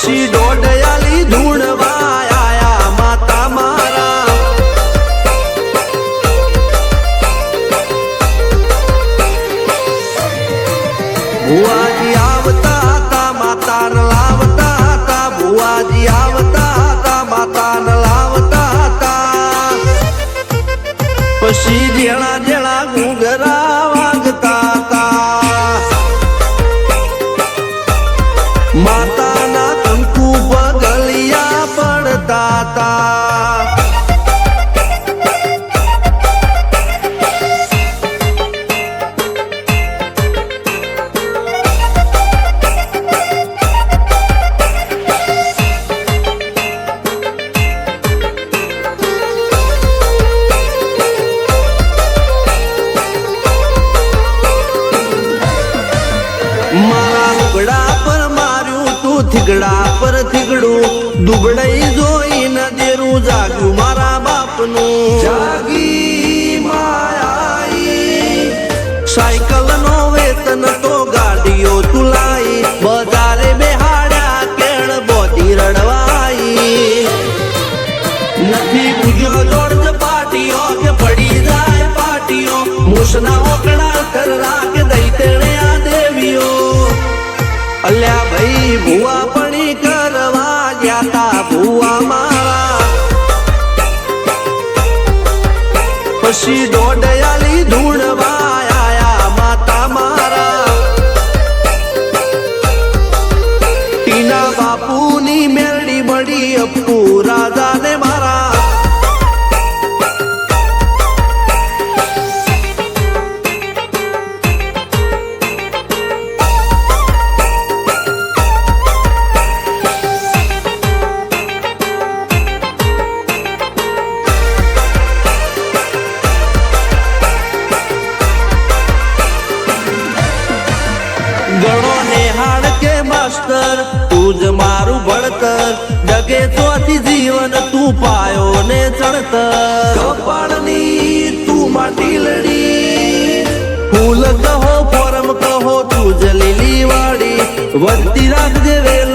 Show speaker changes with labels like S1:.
S1: પછી દોડયાલી ધૂણવા આયા માતા મારા ભુવાજી આવતા હતા માતાને લાવતા હતા ભુવાજી આવતા હતા માતાને લાવતા હતા પછી જેણા જેણા ઘૂંઘરા વાગતા હતા માતાના કંકુ પગલિયા પડતા હતા મારા લુગડા પર માર્યું તું થીગડા પર થીગડું દુબળાઈ જોઈને દેરું જાગ્યું મારા બાપનું જાગી માયાઈ સાયકલ નો વેતન તો ગાડીઓ તુલાઈ બજારે બેહાડ્યા કેળ બોધી રડવાઈ નથી પૂજ્યો જોડ પાટીઓ કે પડી જાય પાટીઓ મૂસના ઓકડા કર રાખ દઈ તેણે આ દેવીઓ અલ્યા ભાઈ ભુવા પણી કરવા ગયા તા ભુવા મારા પછી દોડયાલી ધૂણવા આયા માતા મારા ટીના બાપુની મેરડી મળી અપ્પુ રાજાને મારા ગણો નેહાળ કે માસ્ટર તું જ મારું ભણતર જગે ચોથી જીવન તું પાયો ને ચણતર કપાળની તું માટીલડી ફૂલ કહો ફોરમ કહો તું જ લીલી વાડી વધતી રાખજે વેલ